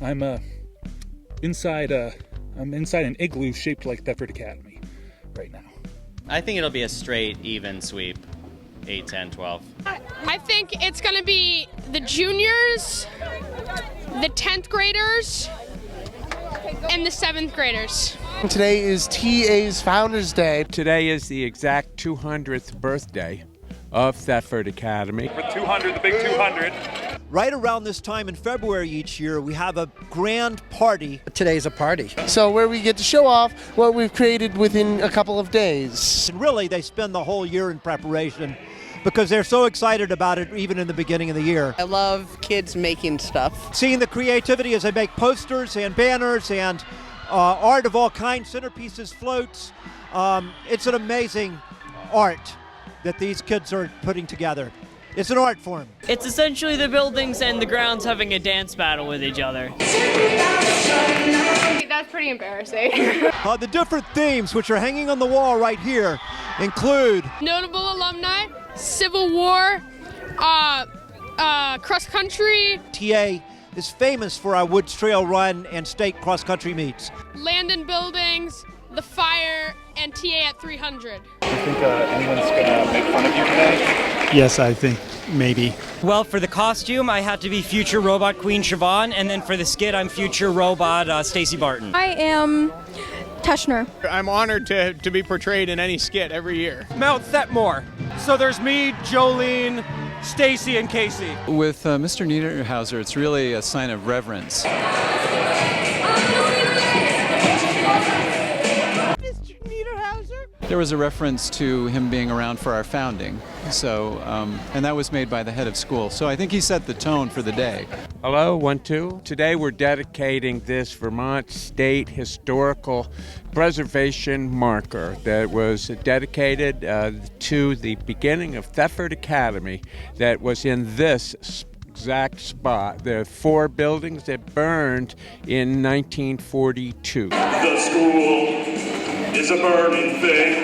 I'm inside an igloo shaped like Thetford Academy right now. I think it'll be a straight, even sweep. 8, 10, 12. I think it's going to be the juniors, the 10th graders, and the 7th graders. Today is TA's Founders Day. Today is the exact 200th birthday of Thetford Academy. For 200, the big 200. Right around this time in February each year, we have a grand party. Today's a party. So where we get to show off what we've created within a couple of days. And really, they spend the whole year in preparation because they're so excited about it even in the beginning of the year. I love kids making stuff. Seeing the creativity as they make posters and banners and art of all kinds, centerpieces, floats. It's an amazing art that these kids are putting together. It's an art form. It's essentially the buildings and the grounds having a dance battle with each other. That's pretty embarrassing. The different themes which are hanging on the wall right here include Notable alumni, Civil War, cross country, TA is famous for our Woods Trail Run and state cross-country meets. land and buildings, the fire, and TA at 300. Do you think anyone's gonna make fun of you today? Yes, I think maybe. Well, for the costume, I had to be future robot Queen Siobhan, and then for the skit, I'm future robot Stacy Barton. I am Teschner. I'm honored to be portrayed in any skit every year. Mount Thetmore. So there's me, Jolene, Stacy, and Casey. With Mr. Niederhauser, it's really a sign of reverence. There was a reference to him being around for our founding, so and that was made by the head of school. So I think he set the tone for the day. Hello, 1, 2. Today we're dedicating this Vermont State Historical Preservation Marker that was dedicated to the beginning of Thetford Academy that was in this exact spot. There are 4 buildings that burned in 1942. The school is a burning thing.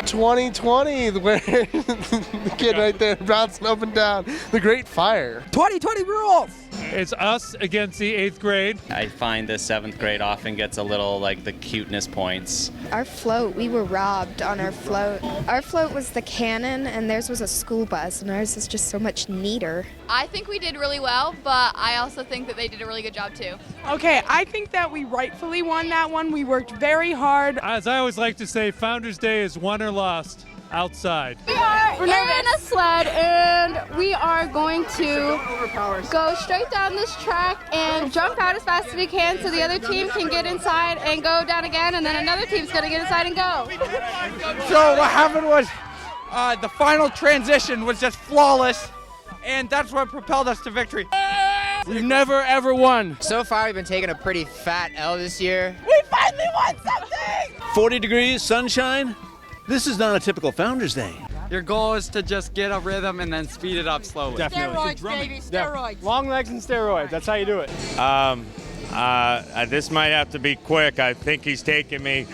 2020, where the kid right there bouncing up and down. The Great Fire. 2020 rules! It's us against the 8th grade. I find the 7th grade often gets a little like the cuteness points. Our float, we were robbed on our float. Our float was the cannon, and theirs was a school bus, and ours is just so much neater. I think we did really well, but I also think that they did a really good job too. Okay, I think that we rightfully won that one. We worked very hard. As I always like to say, Founders Day is won or lost outside. We're in a sled, and we are going to go straight down this track and jump out as fast as we can so the other team can get inside and go down again, and then another team's going to get inside and go. So what happened was the final transition was just flawless, and that's what propelled us to victory. We've never ever won. So far, we've been taking a pretty fat L this year. We finally won something! 40 degrees, sunshine. This is not a typical Founders Day. Your goal is to just get a rhythm and then speed it up slowly. Definitely. Steroids, baby, steroids. Yeah. Long legs and steroids, that's how you do it. This might have to be quick. I think he's taking me.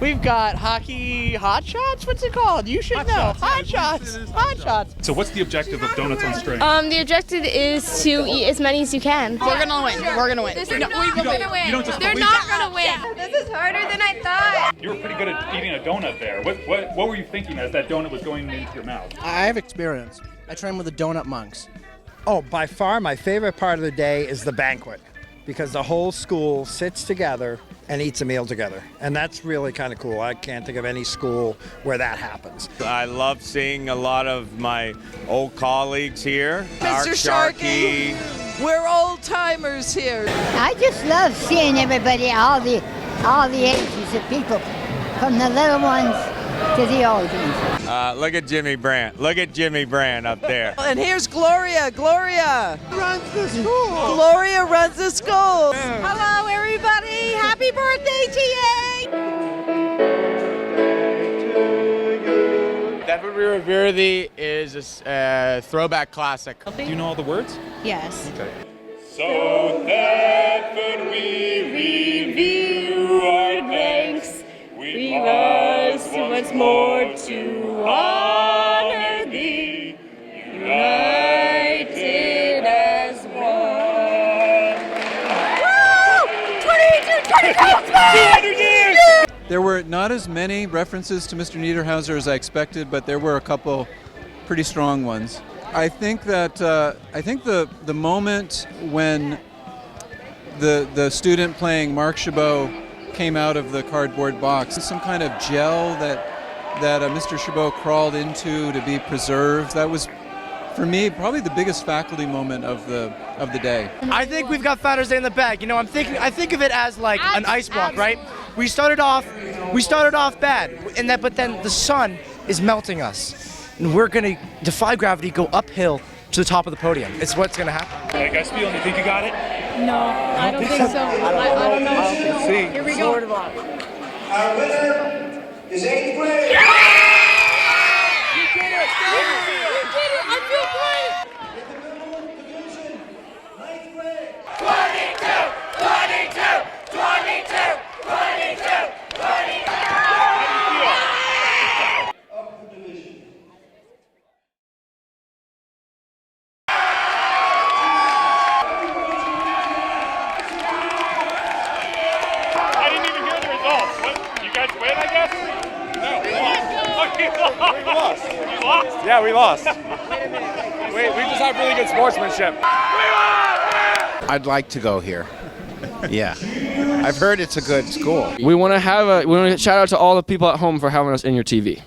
We've got hockey hot shots. What's it called? You should know. Hot shots. Hot shots. So what's the objective of Donuts on String? The objective is to eat as many as you can. We're gonna win. We're gonna win. We're gonna win. You don't just They're believe not it. gonna win. This is harder than I thought. You were pretty good at eating a donut there. What were you thinking as that donut was going into your mouth? I have experience. I train with the donut monks. Oh, by far my favorite part of the day is the banquet, because the whole school sits together and eats a meal together. And that's really kind of cool. I can't think of any school where that happens. I love seeing a lot of my old colleagues here. Mr. Sharkey. We're old timers here. I just love seeing everybody, all the ages of people, from the little ones to the old ones. Look at Jimmy Brandt. Look at Jimmy Brandt up there. And here's Gloria. Gloria Runs the school. Gloria runs the school. Hello, everybody. Happy birthday, TA. Thetford We Revere Thee is a throwback classic. Do you know all the words? Yes. Okay. So Thetford we review our thanks. We must once more to honor thee, united as one. There were not as many references to Mr. Niederhauser as I expected, but there were a couple pretty strong ones. I think that the moment when the student playing Mark Chabot came out of the cardboard box, some kind of gel that Mr. Chabot crawled into to be preserved, that was, for me, probably the biggest faculty moment of the day. I think we've got Founders Day in the bag. You know, I think of it as like an ice block, right? We started off bad, but then the sun is melting us, and we're gonna defy gravity, go uphill to the top of the podium. It's what's gonna happen. Hey guys, feel? You think you got it? No, I don't think so. I don't know. Let's see. Here we go. Our winner is 8th grade. You did it! I feel great! In the middle division, 9th grade. You guys win, I guess? No, we lost. We lost. Yeah, we lost. We just have really good sportsmanship. I'd like to go here. Yeah. I've heard it's a good school. We want to shout out to all the people at home for having us in your TV.